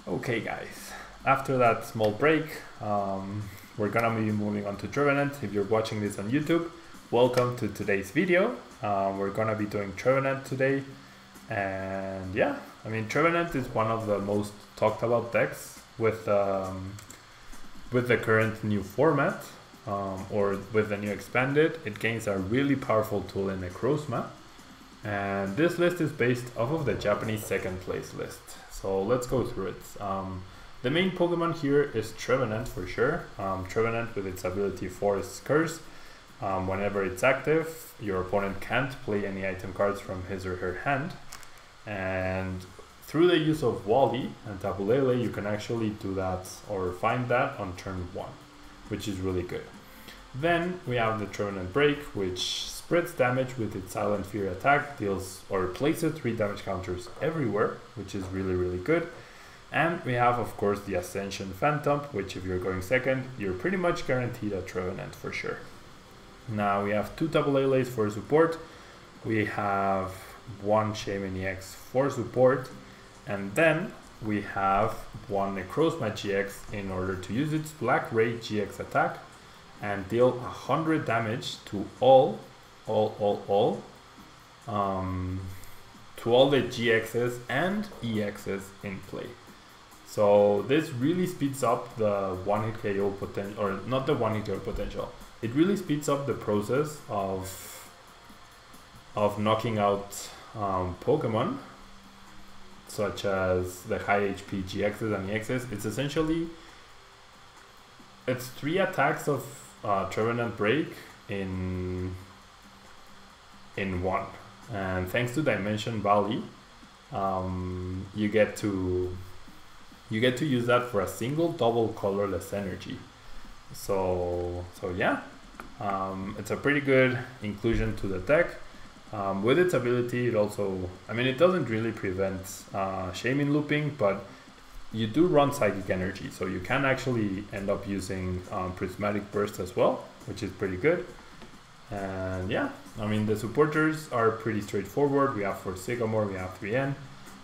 Okay guys, after that small break, we're gonna be moving on to Trevenant. If you're watching this on YouTube, welcome to today's video. We're gonna be doing Trevenant today, and yeah, I mean Trevenant is one of the most talked about decks with the current new format, or with the new expanded. It gains a really powerful tool in Necrozma, and this list is based off of the Japanese second place list. So let's go through it. The main Pokemon here is Trevenant for sure. Trevenant with its ability Force Curse. Whenever it's active, your opponent can't play any item cards from his or her hand. And through the use of Wally and Tapu Lele, you can actually do that or find that on turn 1, which is really good. Then we have the Trevenant Break, which spreads damage with its Silent Fear attack, deals or places 3 damage counters everywhere, which is really good. And we have of course the Ascension Phantump, which if you're going second, you're pretty much guaranteed a Trevenant for sure. Now we have 2 Tapu Lele's for support, we have 1 Shaymin-EX for support, and then we have 1 Necrozma-GX in order to use its Black Ray GX attack and deal 100 damage to all the GXs and EXs in play. So this really speeds up the one-hit KO potential, or not the one-hit KO potential. It really speeds up the process of knocking out Pokemon, such as the high HP GXs and EXs. It's essentially, it's 3 attacks of Trevenant Break in 1, and thanks to Dimension Valley, you get to use that for a single double colorless energy. So yeah, it's a pretty good inclusion to the deck. With its ability, it also, I mean, it doesn't really prevent Shaymin looping, but you do run Psychic Energy, so you can actually end up using Prismatic Burst as well, which is pretty good. And yeah, I mean, the supporters are pretty straightforward. We have for Sycamore, we have 3N,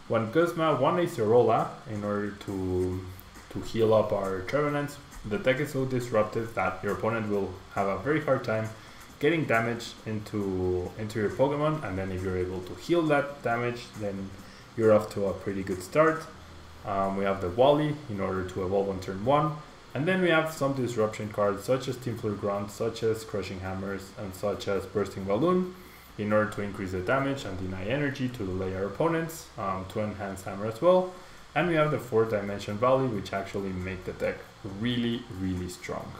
1 Guzma, 1 Acerola in order to heal up our Trevenants. The deck is so disruptive that your opponent will have a very hard time getting damage into your Pokemon, and then if you're able to heal that damage, then you're off to a pretty good start. We have the Wally in order to evolve on turn 1. And then we have some disruption cards such as Teamfleur Grunt, such as Crushing Hammers, and such as Bursting Balloon in order to increase the damage and deny energy to delay our opponents, to enhance Hammer as well. And we have the 4-Dimension Valley, which actually make the deck really strong.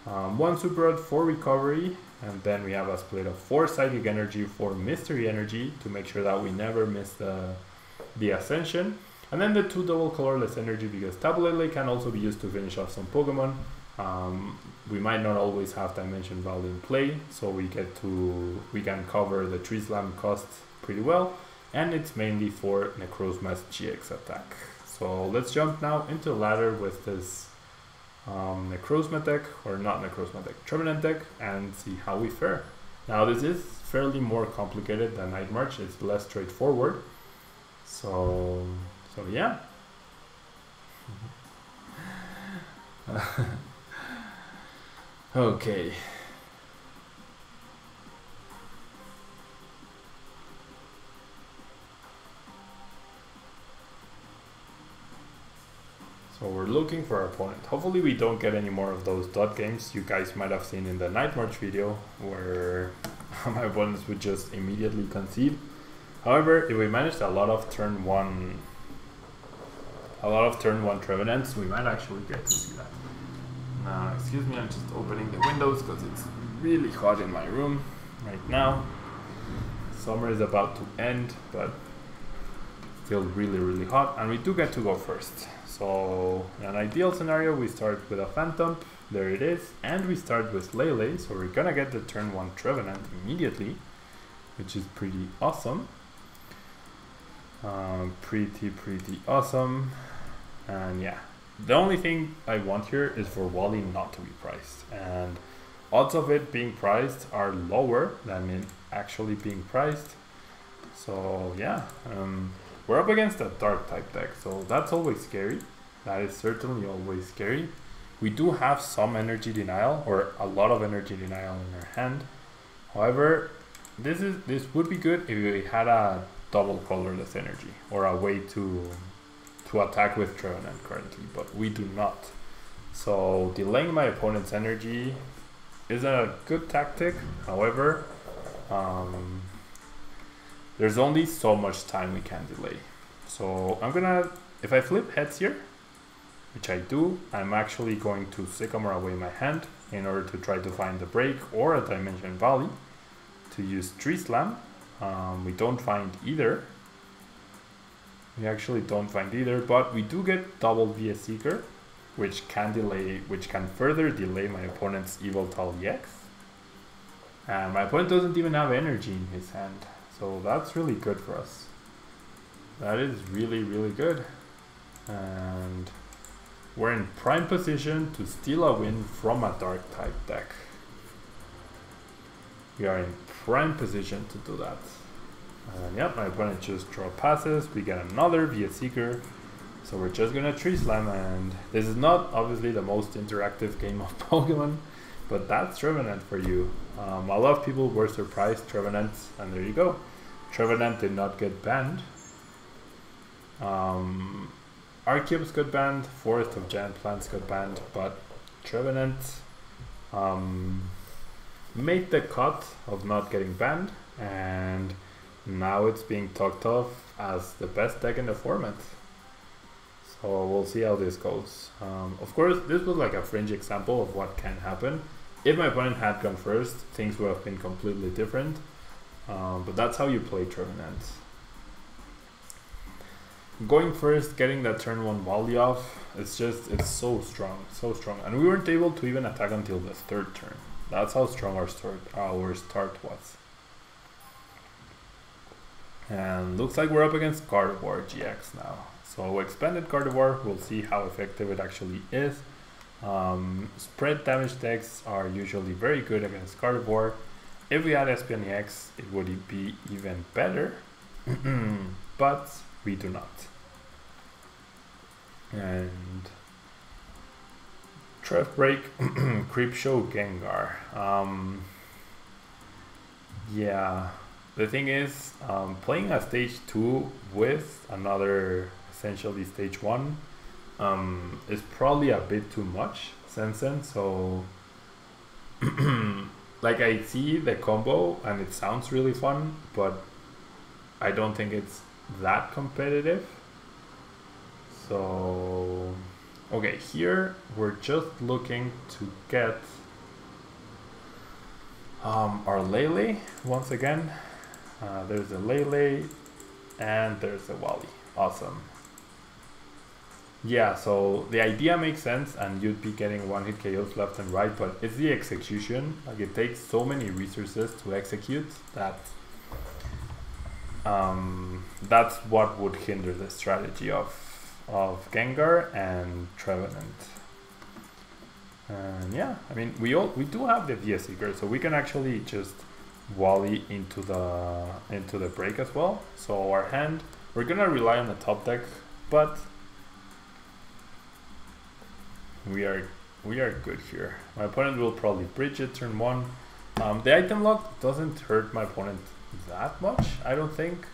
1 Super Rod for recovery, and then we have a split of 4 Psychic Energy for Mystery Energy to make sure that we never miss the Ascension. And then the 2 double colorless energy, because Tapu Lele can also be used to finish off some Pokemon. We might not always have Dimension Valley in play, so we can cover the Tree Slam cost pretty well. And it's mainly for Necrozma's GX attack. So let's jump now into the ladder with this Necrozma deck, or not Necrozma deck, Trevenant deck, and see how we fare. Now this is fairly more complicated than Night March, it's less straightforward. So yeah. Okay. So we're looking for our opponent. Hopefully we don't get any more of those dot games you guys might have seen in the Night March video, where my opponents would just immediately concede. However, if we managed a lot of turn 1 Trevenants, we might actually get to see that. Now, excuse me, I'm just opening the windows because it's really hot in my room right now. Summer is about to end, but still really hot, and we do get to go first. So in an ideal scenario, we start with a Phantump, there it is, and we start with Lele, so we're gonna get the turn 1 Trevenant immediately, which is pretty awesome. Pretty awesome. And yeah, the only thing I want here is for Wally not to be priced, and odds of it being priced are lower than it actually being priced. So yeah, we're up against a dark type deck, so that's always scary. That is certainly always scary. We do have some energy denial, or a lot of energy denial in our hand. However, this would be good if we had a double colorless energy, or a way to attack with Trevenant currently, but we do not. So delaying my opponent's energy is a good tactic. However, there's only so much time we can delay. So I'm gonna, if I flip heads here, which I do, I'm actually going to Sycamore away my hand in order to try to find the break or a Dimension Valley to use Tree Slam. We don't find either. We actually don't find either, but we do get double via Seeker, which can further delay my opponent's Yveltal EX. And my opponent doesn't even have energy in his hand, so that's really good for us. That is really, really good. And we're in prime position to steal a win from a dark type deck. We are in prime position to do that. And yep, my opponent just draw passes. We get another via Seeker. So we're just gonna Tree Slam, and this is not obviously the most interactive game of Pokemon, but that's Trevenant for you. A lot of people were surprised Trevenant, and there you go. Trevenant did not get banned. Arceus got banned, Forest of Giant Plants got banned, but Trevenant made the cut of not getting banned, and now it's being talked of as the best deck in the format. So we'll see how this goes. Of course, this was like a fringe example of what can happen. If my opponent had gone first, things would have been completely different. But that's how you play Trevenant. Going first, getting that turn 1 Wally off, it's so strong, so strong. And we weren't able to even attack until the 3rd turn. That's how strong our start was. And looks like we're up against Gardevoir GX now. So expanded Gardevoir, we'll see how effective it actually is. Spread damage decks are usually very good against Gardevoir. If we had Shaymin-EX, it would be even better, but we do not. And Trev Break, Creepshow Gengar. Yeah, the thing is, playing a stage 2 with another essentially stage 1 is probably a bit too much, Sensen. So like, I see the combo and it sounds really fun, but I don't think it's that competitive. So okay, here we're just looking to get our Lele once again. There's a Lele and there's a Wally. Awesome. Yeah, so the idea makes sense, and you'd be getting one-hit KOs left and right, but it's the execution. Like, it takes so many resources to execute that that's what would hinder the strategy of Gengar and Trevenant. And yeah, I mean, we do have the Via Seeker, so we can actually just Wally into the break as well. So our hand, we're gonna rely on the top deck, but we are good here. My opponent will probably bridge it turn 1. The item lock doesn't hurt my opponent that much, I don't think.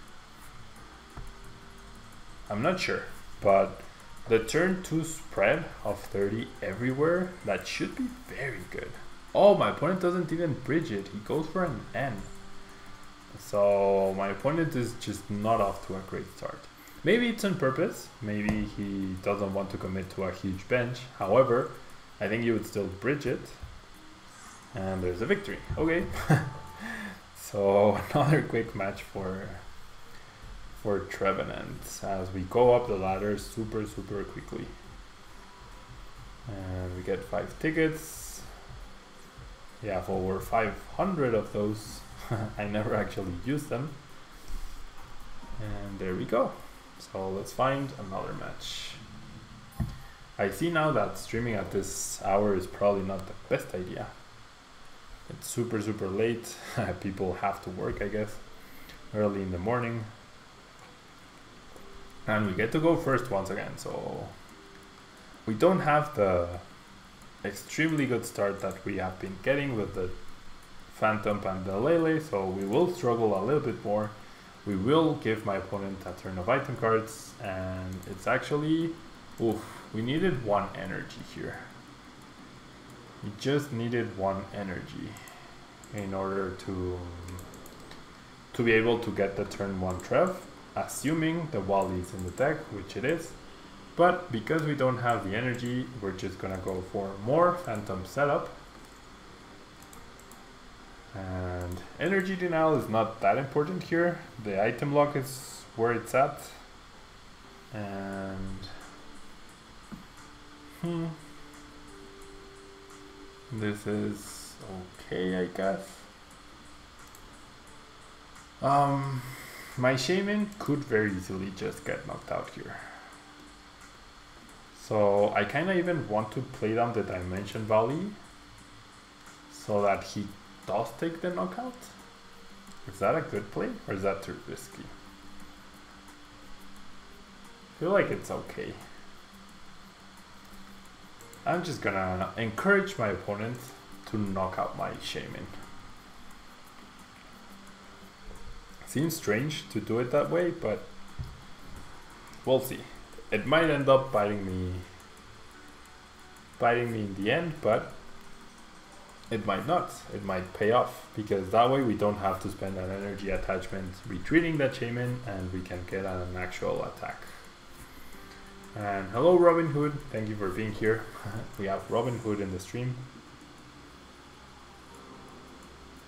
I'm not sure, but the turn 2 spread of 30 everywhere, that should be very good. Oh, my opponent doesn't even bridge it. He goes for an N. So my opponent is just not off to a great start. Maybe it's on purpose. Maybe he doesn't want to commit to a huge bench. However, I think you would still bridge it. And there's a victory. Okay. So another quick match for Trevenant as we go up the ladder super quickly. And we get 5 tickets. Yeah, for over 500 of those. I never actually used them. And there we go. So let's find another match. I see now that streaming at this hour is probably not the best idea. It's super late. People have to work, I guess, early in the morning. And we get to go first once again, so we don't have the extremely good start that we have been getting with the Phantump and the Lele, so we will struggle a little bit more. We will give my opponent a turn of item cards, and it's actually, oof, we needed one energy here. We just needed one energy in order to be able to get the turn 1 Trev, assuming the Wally is in the deck, which it is. But because we don't have the energy, we're just gonna go for more Phantump setup. And energy denial is not that important here. The item lock is where it's at. And this is okay, I guess. My Shaymin could very easily just get knocked out here. So I kind of even want to play down the Dimension Valley so that he does take the knockout. Is that a good play or is that too risky? I feel like it's okay. I'm just gonna encourage my opponent to knock out my Shaymin. Seems strange to do it that way, but we'll see. It might end up biting me in the end, but it might not. It might pay off, because that way we don't have to spend an energy attachment retreating that Shaymin, and we can get an actual attack. And hello Robin Hood, thank you for being here. We have Robin Hood in the stream.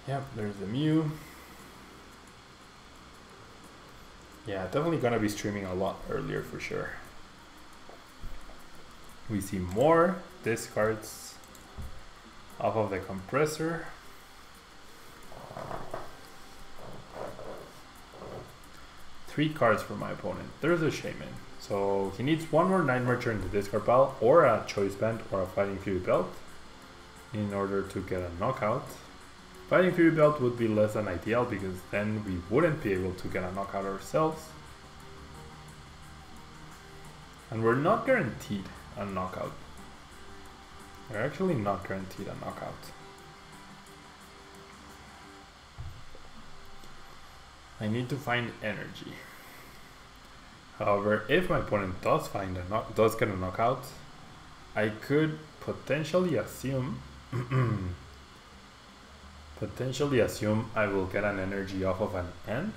Yep, there's the Mew. Yeah, definitely gonna be streaming a lot earlier for sure. We see more discards off of the compressor. Three cards for my opponent. There's a Shaymin. So he needs one more Night Marcher in the discard pile, or a Choice Band, or a Fighting Fury Belt in order to get a knockout. Fighting Fury Belt would be less than ideal, because then we wouldn't be able to get a knockout ourselves. And we're not guaranteed a knockout. We're actually not guaranteed a knockout. I need to find energy. However, if my opponent does get a knockout, I could potentially assume I will get an energy off of an N.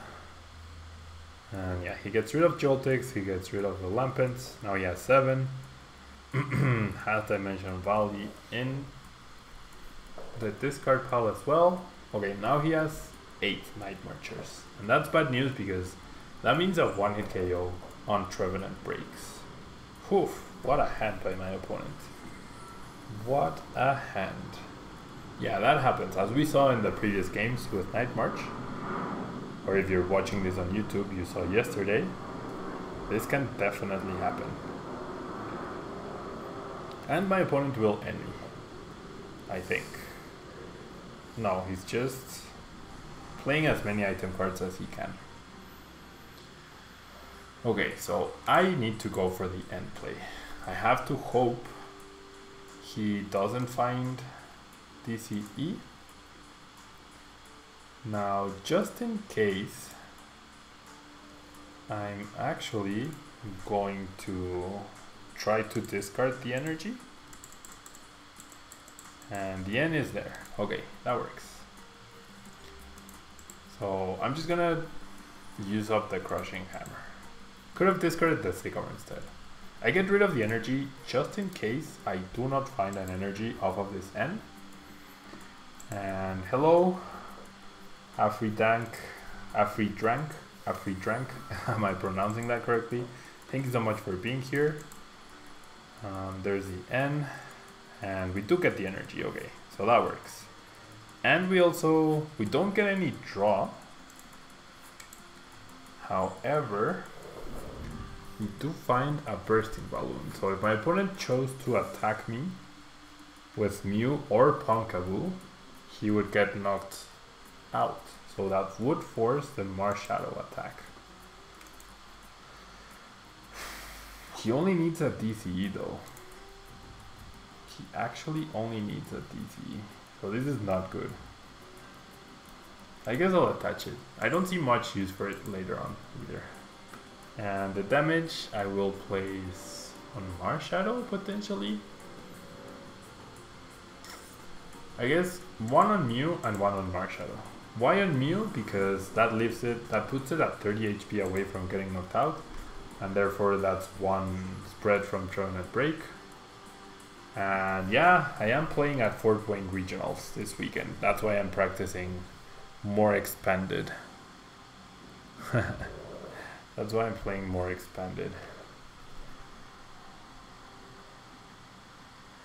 And yeah, he gets rid of Joltex, he gets rid of the Lampents. Now he has 7. Has Dimension Valley in the discard pile as well. Okay, now he has 8 Night Marchers. And that's bad news, because that means a one-hit KO on Trevenant breaks. Whew, what a hand by my opponent. What a hand. Yeah, that happens, as we saw in the previous games with Night March. Or if you're watching this on YouTube, you saw yesterday. This can definitely happen. And my opponent will end me, I think. No, he's just playing as many item cards as he can. Okay, so I need to go for the end play. I have to hope he doesn't find DCE. Now, just in case, I'm actually going to try to discard the energy. And the N is there. Okay, that works. So I'm just gonna use up the Crushing Hammer. Could have discarded the Sycamore instead. I get rid of the energy just in case I do not find an energy off of this N. And hello, Afridrank. Am I pronouncing that correctly? Thank you so much for being here. There's the N, and we do get the energy. Okay, so that works. And we don't get any draw. However, we do find a Bursting Balloon. So if my opponent chose to attack me with Mew or Pumpkaboo, he would get knocked out. So that would force the Marshadow attack. He only needs a DCE though. He actually only needs a DCE. So this is not good. I guess I'll attach it. I don't see much use for it later on either. And the damage I will place on Marshadow potentially. I guess one on Mew and one on Marshadow. Why on Mew? Because that leaves it, that puts it at 30 HP away from getting knocked out, and therefore that's one spread from Trevenant Break. And yeah, I am playing at 4-point regionals this weekend. That's why I'm practicing more expanded. That's why I'm playing more expanded.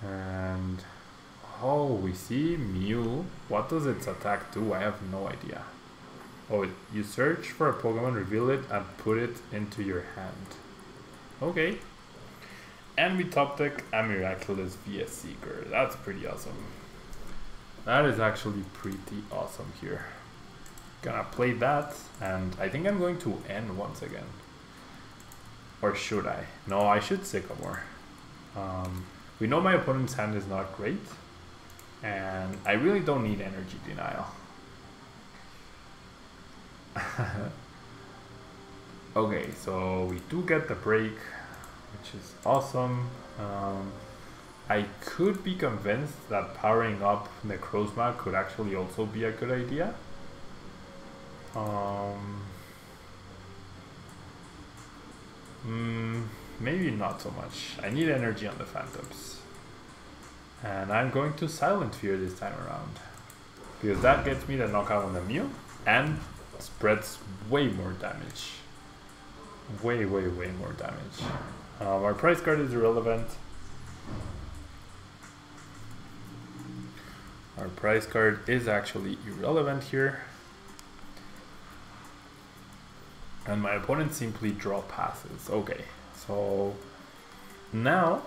And oh, we see Mew. What does its attack do? I have no idea. Oh, you search for a Pokemon, reveal it, and put it into your hand. Okay. And we top deck a Miraculous via Seeker. That's pretty awesome. That is actually pretty awesome here. Gonna play that, and I think I'm going to end once again. Or should I? No, I should Sycamore. We know my opponent's hand is not great, and I really don't need energy denial. Okay, so we do get the break, which is awesome. I could be convinced that powering up Necrozma could actually also be a good idea. Maybe not so much. I need energy on the Phantoms. And I'm going to Silent Fear this time around, because that gets me the knockout on the Mew and spreads way more damage. Way more damage. Our prize card is irrelevant. Our prize card is actually irrelevant here. And my opponent simply draw passes. Okay, so now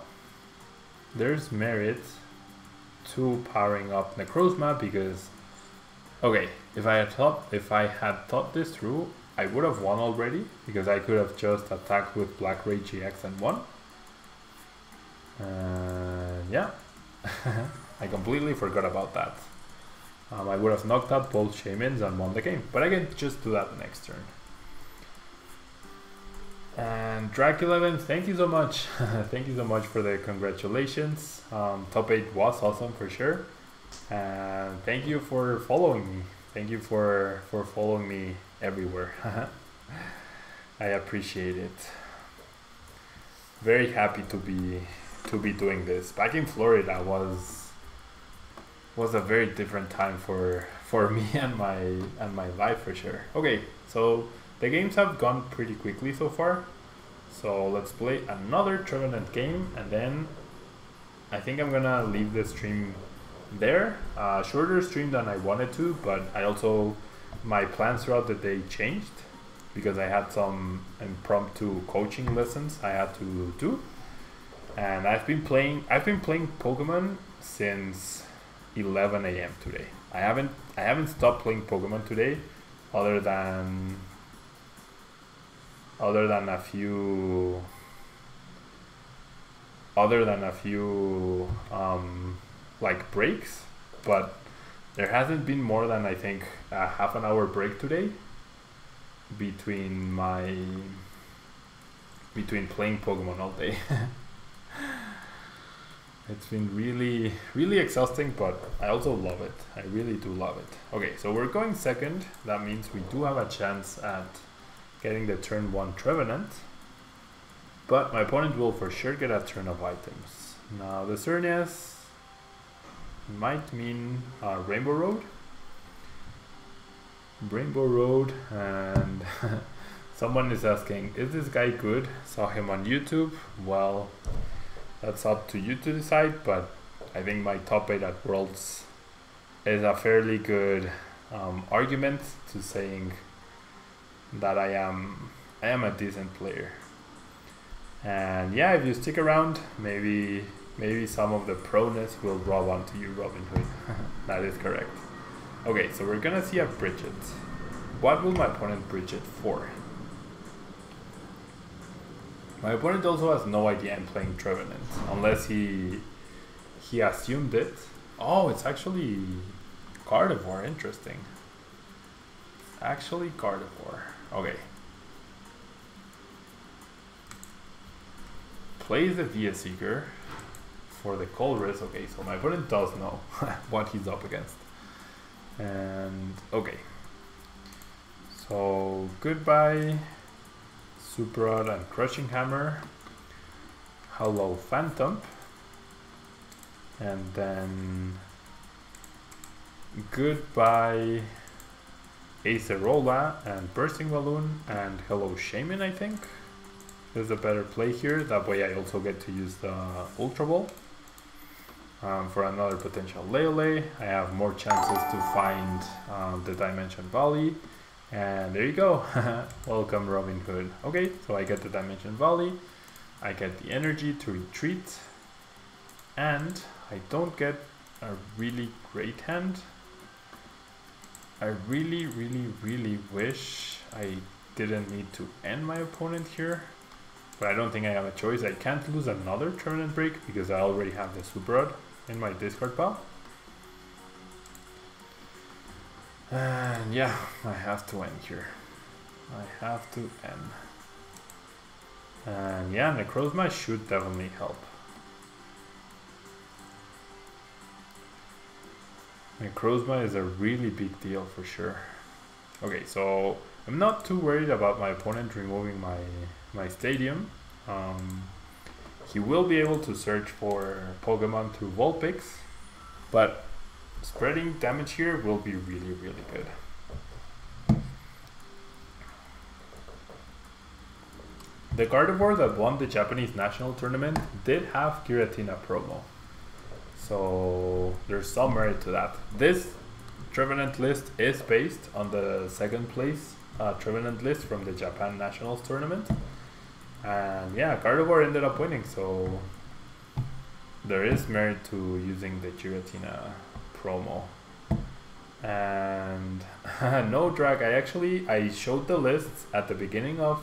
there's merit to powering up Necrozma, because okay, if I had thought this through, I would have won already, because I could have just attacked with Black Ray GX and won. Yeah, I completely forgot about that. I would have knocked out both Shaymins and won the game, but I can just do that next turn. And Drac11, thank you so much. Thank you so much for the congratulations. Top 8 was awesome for sure. And thank you for following me. Thank you for following me everywhere. I appreciate it. Very happy to be doing this. Back in Florida was a very different time for me and my life for sure. Okay, so the games have gone pretty quickly so far, so let's play another Trevenant game, and then I think I'm gonna leave the stream there. Shorter stream than I wanted to, but my plans throughout the day changed because I had some impromptu coaching lessons I had to do, and I've been playing Pokemon since 11 AM today. I haven't stopped playing Pokemon today, other than a few like breaks, but there hasn't been more than I think a half an hour break today between playing Pokemon all day. It's been really exhausting, but I also love it. I really do love it. Okay, so we're going second. That means we do have a chance at getting the turn 1 Trevenant, but my opponent will for sure get a turn of items. Now the Xerneas might mean Rainbow Road, and someone is asking, is this guy good? Saw him on YouTube. Well, that's up to you to decide, but I think my top 8 at Worlds is a fairly good argument to saying that I am a decent player. And yeah, if you stick around, maybe some of the proness will rub onto you, Robin Hood. That is correct. Okay, so we're gonna see a Bridget. What will my opponent Bridget for? My opponent also has no idea I'm playing Trevenant, unless he assumed it. Oh, it's actually Gardevoir, interesting. Actually Gardevoir, okay. Plays the VS Seeker for the Colress. Okay, so my opponent does know what he's up against. And okay. So goodbye Super Rod and Crushing Hammer. Hello Phantump. And then goodbye Acerola and Bursting Balloon, and hello Shaymin, I think. There's a better play here. That way I also get to use the Ultra Ball for another potential Lele. I have more chances to find the Dimension Valley. And there you go. Welcome Robin Hood. Okay, so I get the Dimension Valley. I get the energy to retreat. And I don't get a really great hand. I really wish I didn't need to end my opponent here. But I don't think I have a choice. I can't lose another Trevenant Break because I already have the Super Rod in my discard pile. And yeah, I have to end here. I have to end. And yeah, Necrozma should definitely help. Necrozma is a really big deal for sure. Okay, so I'm not too worried about my opponent removing my stadium. He will be able to search for Pokemon through Vulpix, but spreading damage here will be really good. The Gardevoir that won the Japanese national tournament did have Giratina promo. So there's some merit to that. This Trevenant list is based on the second place Trevenant list from the Japan Nationals tournament. And yeah, Gardevoir ended up winning, so there is merit to using the Giratina promo. And no drag, I showed the lists at the beginning of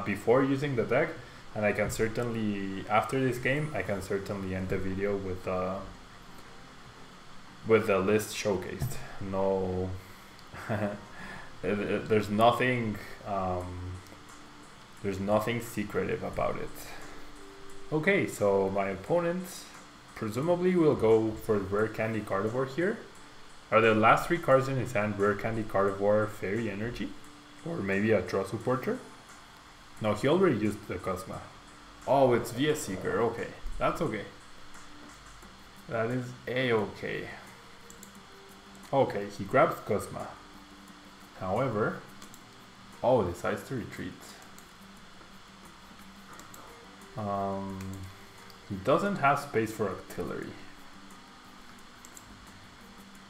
before using the deck. And I can certainly, after this game, I can certainly end the video with the list showcased. No, there's nothing secretive about it. Okay, so my opponent presumably will go for Rare Candy Gardevoir here. Are the last three cards in his hand Rare Candy Gardevoir Fairy Energy? Or maybe a Draw Supporter? No, he already used the Cosma. Oh, it's VS Seeker. Okay, that's okay. That is a-okay. Okay, he grabs Cosma. However, oh, decides to retreat. He doesn't have space for artillery.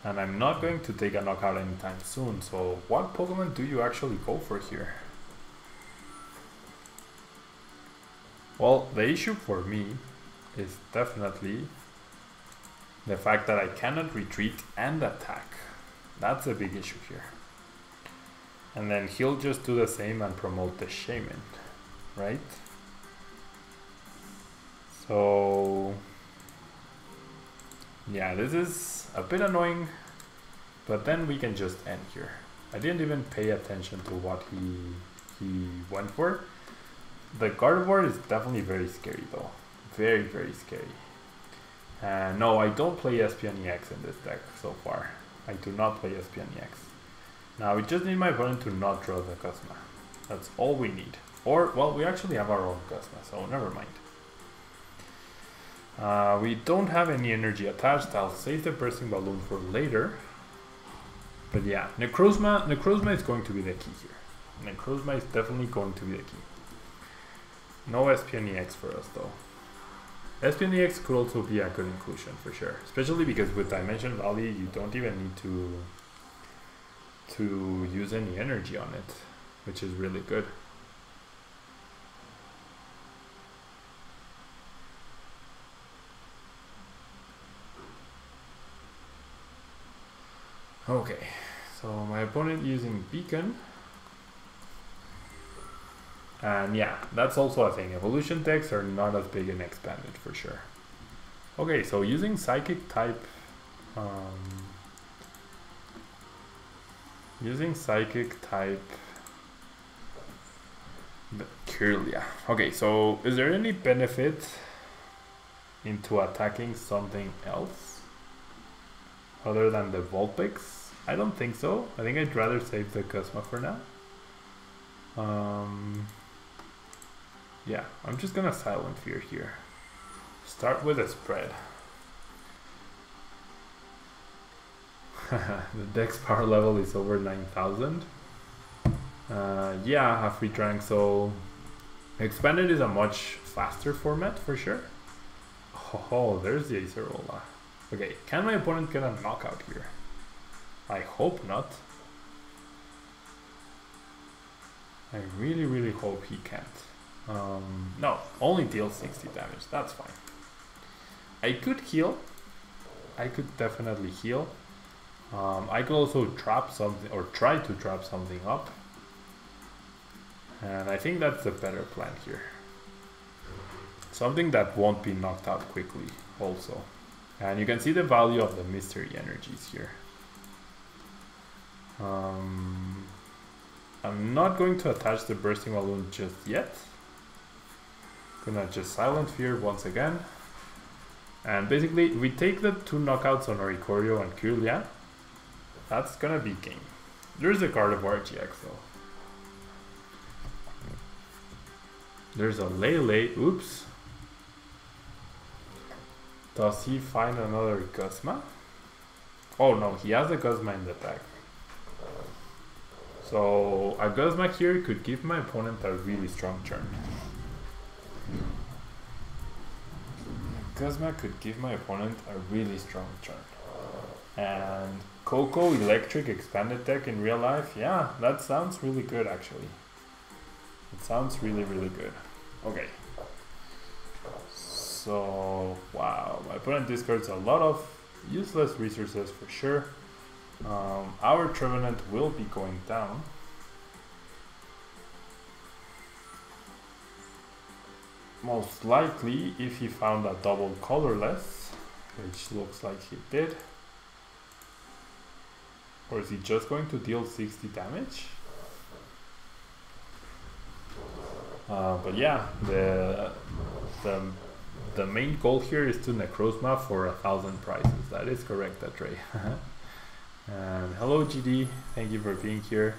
And I'm not going to take a knockout anytime soon, so what Pokemon do you actually go for here? Well, the issue for me is definitely the fact that I cannot retreat and attack. That's a big issue here. And then he'll just do the same and promote the Shaymin, right? So yeah, this is a bit annoying, but then we can just end here. I didn't even pay attention to what he went for. The Gardevoir is definitely very scary though. Very scary. No, I don't play Espeon-EX in this deck so far. I do not play Espeon-EX. Now we just need my opponent to not draw the Cosma. That's all we need. Or, well, we actually have our own Cosma, so never mind. We don't have any energy attached. I'll save the Bursting Balloon for later. But yeah, Necrozma is going to be the key here. Necrozma is definitely going to be the key. No Espeon-EX for us though. Espeon-EX could also be a good inclusion for sure. Especially because with Dimension Valley you don't even need to use any energy on it, which is really good. Okay, so my opponent using Beacon. And yeah, that's also a thing. Evolution decks are not as big in expanded for sure. Okay, so using Psychic type, Kirlia. Okay, so is there any benefit into attacking something else other than the Vulpix? I don't think so. I think I'd rather save the Cosma for now. Yeah, I'm just gonna Silent Fear here. Start with a spread. The dex power level is over 9,000. Yeah, half free drank, so expanded is a much faster format for sure. Oh, there's the Acerola. Okay, can my opponent get a knockout here? I hope not. I really, really hope he can't. No, only deals 60 damage, that's fine. I could heal. I could definitely heal. I could also trap something, or try to trap something up. And I think that's the better plan here. Something that won't be knocked out quickly also. And you can see the value of the mystery energies here. I'm not going to attach the bursting balloon just yet. Gonna just Silent Fear once again. And basically we take the 2 knockouts on Oricorio and Kirlia. That's gonna be game. There's a Gardevoir GX though. There's a Lele. Oops. Does he find another Guzma? Oh no, he has a Guzma in the deck. So a Guzma here could give my opponent a really strong turn. Guzma could give my opponent a really strong turn. And Coco Electric expanded deck in real life, yeah, that sounds really good actually. It sounds really, really good. Okay. So, wow, my opponent discards a lot of useless resources for sure. Our Trevenant will be going down. Most likely if he found a double colorless, which looks like he did. Or is he just going to deal 60 damage? But yeah, the main goal here is to Necrozma for 1,000 prizes. That is correct, Atre. And hello GD, thank you for being here.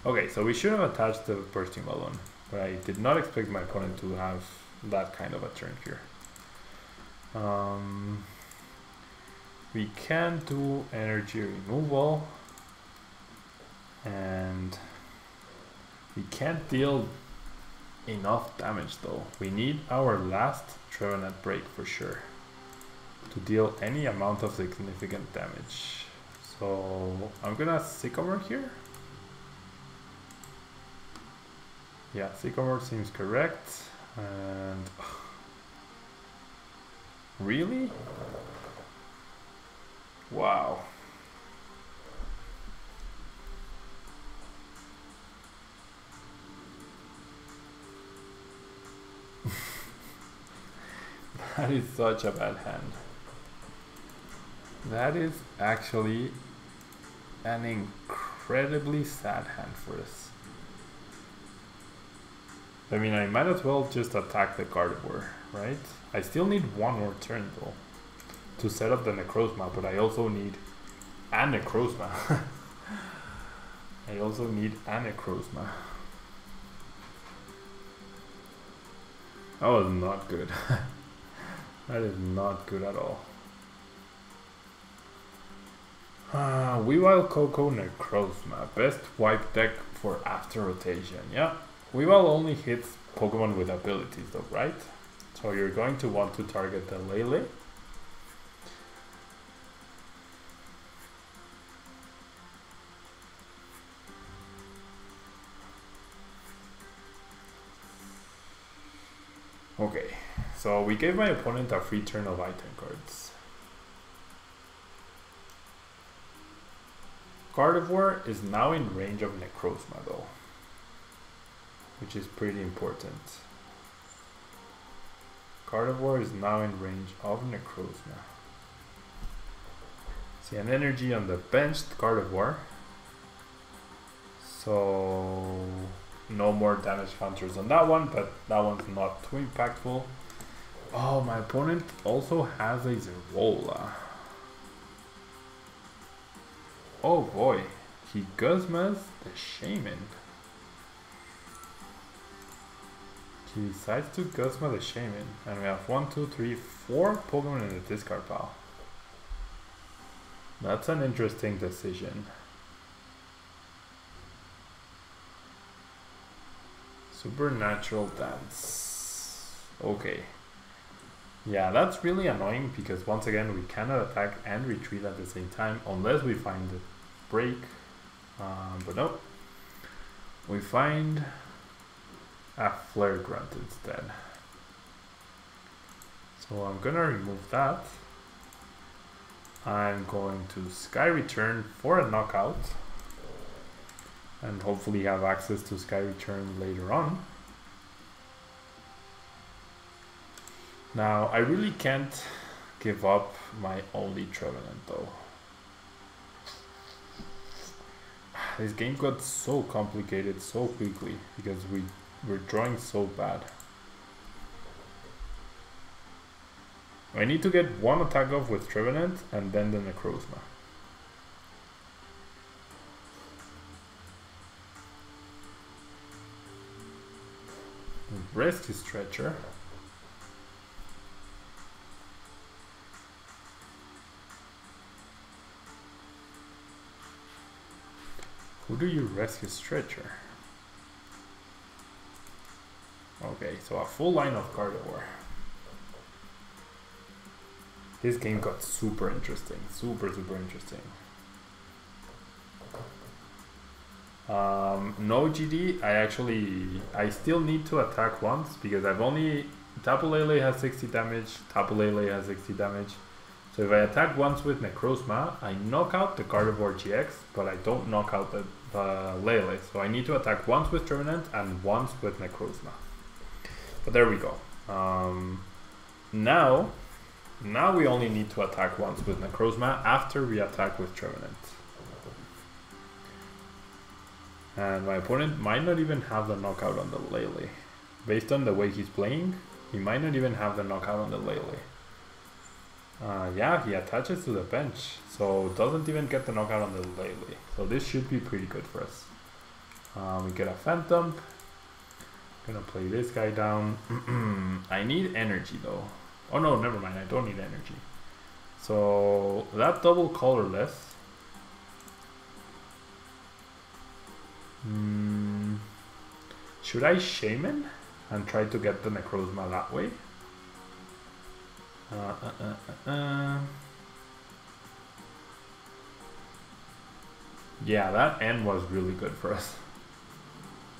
Okay, so we should have attached the bursting balloon, but I did not expect my opponent to have that kind of a turn here. We can do energy removal, and we can't deal enough damage though. We need our last Trevenant break for sure to deal any amount of significant damage. So I'm gonna Sycamore here. Yeah, Sycamore seems correct. And really? Wow. That is such a bad hand. That is actually an incredibly sad hand for us. I mean, I might as well just attack the Gardevoir, right? I still need one more turn though to set up the Necrozma, but I also need a Necrozma. I also need a Necrozma. That was not good. That is not good at all. Weavile Coco Necrozma. Best wipe deck for after rotation. Yeah. Weavile only hits Pokemon with abilities though, right? So you're going to want to target the Lele. Okay, so we gave my opponent a free turn of item cards. Gardevoir is now in range of Necrozma though. which is pretty important. Gardevoir is now in range of Necrozma. See an energy on the benched Gardevoir. So no more damage counters on that one, but that one's not too impactful. Oh, my opponent also has a Acerola. Oh boy, he Guzmas the Shaymin. He decides to Guzma the Shaymin, and we have 1, 2, 3, 4 Pokemon in the discard pile. That's an interesting decision. Supernatural Dance. Okay. Yeah, that's really annoying because once again we cannot attack and retreat at the same time unless we find the break. But no. We find a Flare Grunt instead. So I'm gonna remove that. I'm going to Sky Return for a knockout. And hopefully have access to Sky Return later on. Now, I really can't give up my only Trevenant though. This game got so complicated so quickly because we're drawing so bad. I need to get one attack off with Trevenant and then the Necrozma. Rescue Stretcher. Who do you Rescue Stretcher? Okay, so a full line of Gardevoir. This game got super interesting, super interesting. No GD, I still need to attack once because Tapu Lele has 60 damage, Tapu Lele has 60 damage. So if I attack once with Necrozma, I knock out the Gardevoir GX, but I don't knock out the Lele. So I need to attack once with Trevenant and once with Necrozma. But there we go. Now we only need to attack once with Necrozma after we attack with Trevenant. And my opponent might not even have the knockout on the Lele. Based on the way he's playing, he might not even have the knockout on the Lele. Yeah, he attaches to the bench, so doesn't even get the knockout on the Lele. So this should be pretty good for us. We get a Phantump. Gonna play this guy down. I need energy though. Oh no, never mind, I don't need energy. So that double colorless. Should I Shaymin and try to get the Necrozma that way? Yeah, that N was really good for us.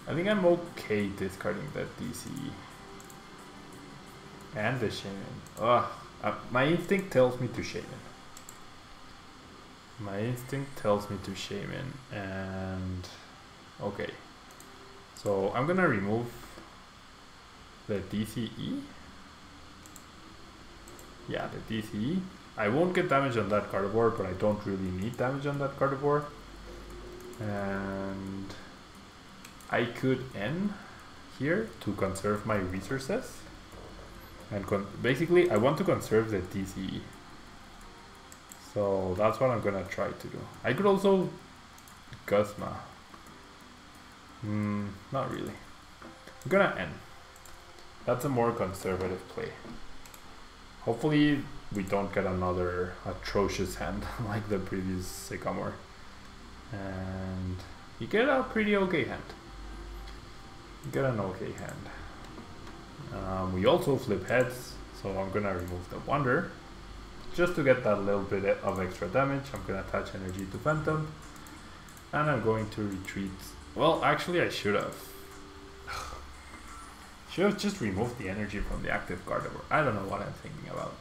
I think I'm okay discarding that DCE. And the Shaymin. My instinct tells me to Shaymin. My instinct tells me to Shaymin. And okay. So I'm gonna remove the DCE. Yeah, the DCE. I won't get damage on that Gardevoir, but I don't really need damage on that Gardevoir. And I could N here to conserve my resources. And basically, I want to conserve the DCE. So that's what I'm gonna try to do. I could also Guzma. Not really. I'm gonna N. That's a more conservative play. Hopefully we don't get another atrocious hand like the previous Sycamore. And you get a pretty okay hand. You get an okay hand. We also flip heads, so I'm gonna remove the Wonder. Just to get that little bit of extra damage, I'm gonna attach energy to Phantump. And I'm going to retreat. Well, actually I should have. Should have just removed the energy from the active Gardevoir. I don't know what I'm thinking about.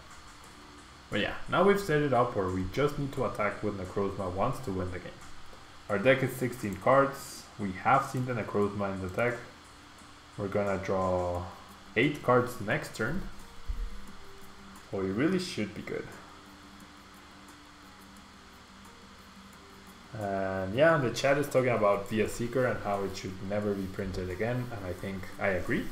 But yeah, now we've set it up where we just need to attack with Necrozma once to win the game. Our deck is 16 cards. We have seen the Necrozma in the deck. We're gonna draw 8 cards next turn. So we really should be good. And yeah, the chat is talking about via Seeker and how it should never be printed again, and I think I agree.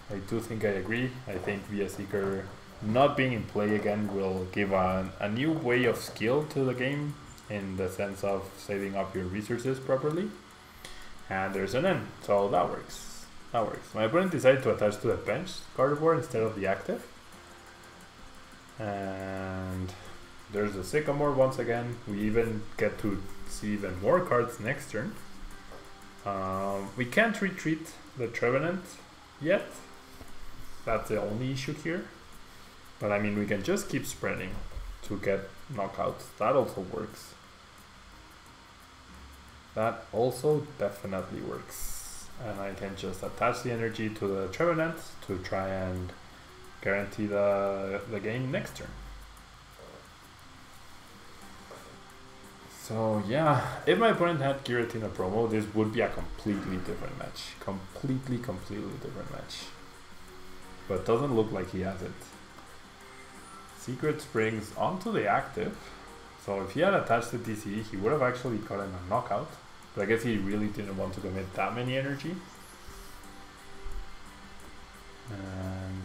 I do think I agree. I think via Seeker not being in play again will give a new way of skill to the game, in the sense of saving up your resources properly. And there's an end, so that works. That works. My opponent decided to attach to the bench Gardevoir instead of the active. And there's a Sycamore once again. We even get to see even more cards next turn. We can't retreat the Trevenant yet. That's the only issue here. But I mean, we can just keep spreading to get knockouts. That also works. That also definitely works. And I can just attach the energy to the Trevenant to try and guarantee the game next turn. So yeah, if my opponent had Giratina promo, this would be a completely different match. Completely different match. But doesn't look like he has it. Secret Springs onto the active. So if he had attached the DCE, he would have actually gotten a knockout. But I guess he really didn't want to commit that many energy. And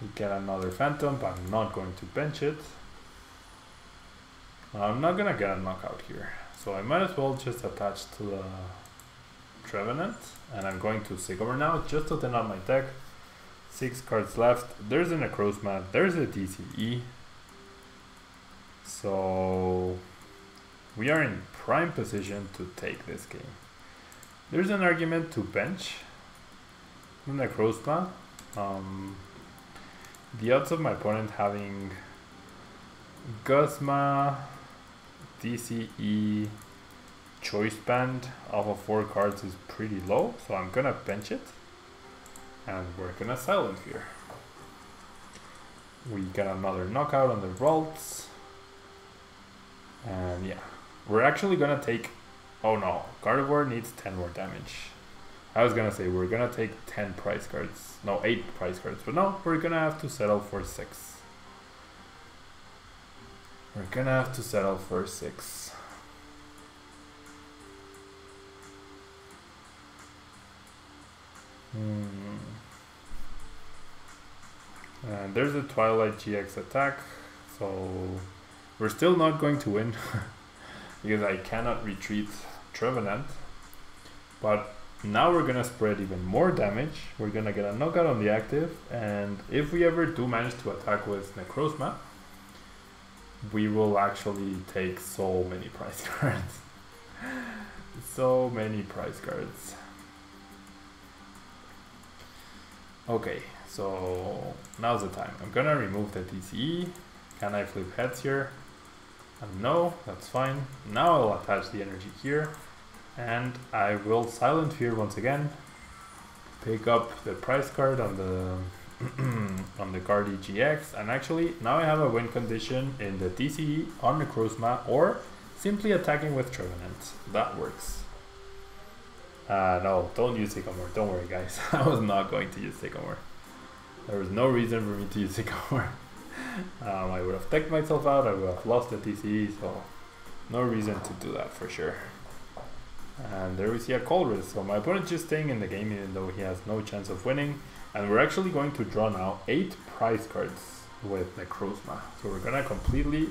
we get another Phantump. I'm not going to bench it. I'm not gonna get a knockout here, so I might as well just attach to the Trevenant, and I'm going to Sycamore now just to thin out my deck. 6 cards left. There's a Necrozma, there's a DCE, so we are in prime position to take this game. There's an argument to bench the Necrozma. The odds of my opponent having Guzma, DCE, Choice Band off of 4 cards is pretty low, so I'm gonna bench it and we're gonna Silent Fear. We get another knockout on the Ralts, and yeah, we're actually gonna take, oh no, Gardevoir needs 10 more damage. I was gonna say we're gonna take 10 prize cards, no, 8 prize cards, but no, we're gonna have to settle for 6. We're gonna have to settle for 6. And there's a Twilight GX attack, so we're still not going to win because I cannot retreat Trevenant. But now we're gonna spread even more damage. We're gonna get a knockout on the active, and if we ever do manage to attack with Necrozma, we will actually take so many prize cards. So many prize cards. Okay, so now's the time. I'm gonna remove the DCE. Can I flip heads here? No, that's fine. Now I'll attach the energy here, and I will Silent Fear once again. Pick up the prize card on the on the Guardi GX, and actually now I have a win condition in the DCE on Necrozma, or simply attacking with Trevenant. That works. No, don't use Sycamore. Don't worry, guys. I was not going to use Sycamore. There was no reason for me to use Sycamore. I would have teched myself out. I would have lost the DCE, so no reason to do that for sure. And there we see a Colress. So my opponent's just staying in the game even though he has no chance of winning. And we're actually going to draw now 8 prize cards with Necrozma. So we're gonna completely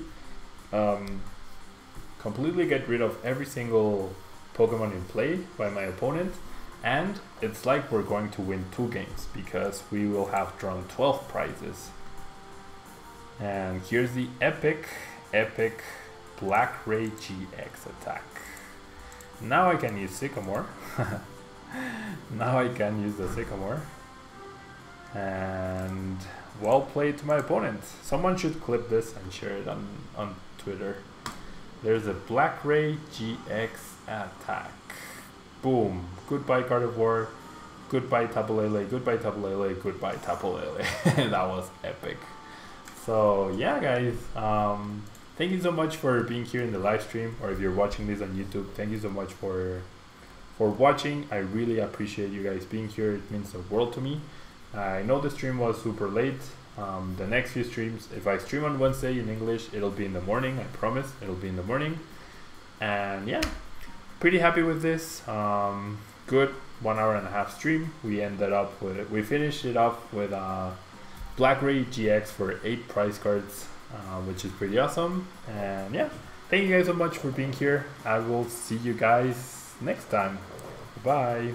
get rid of every single Pokemon in play by my opponent. And it's like we're going to win 2 games because we will have drawn 12 prizes. And here's the epic Black Ray GX attack. Now I can use Sycamore. Now I can use the Sycamore. And well played to my opponent. Someone should clip this and share it on Twitter. There's a Black Ray GX attack. Boom. Goodbye Gardevoir. Goodbye Tapu Lele. Goodbye Tapu Lele. Goodbye Tapu Lele. That was epic. So yeah, guys. Thank you so much for being here in the live stream, or if you're watching this on YouTube, thank you so much for for watching. I really appreciate you guys being here. It means the world to me. I know the stream was super late. The next few streams, if I stream on Wednesday in English, it'll be in the morning. I promise it'll be in the morning. And yeah, pretty happy with this. Good 1.5-hour stream. We finished it off with Black-Ray GX for 8 prize cards, which is pretty awesome. And yeah, thank you guys so much for being here. I will see you guys next time. Bye.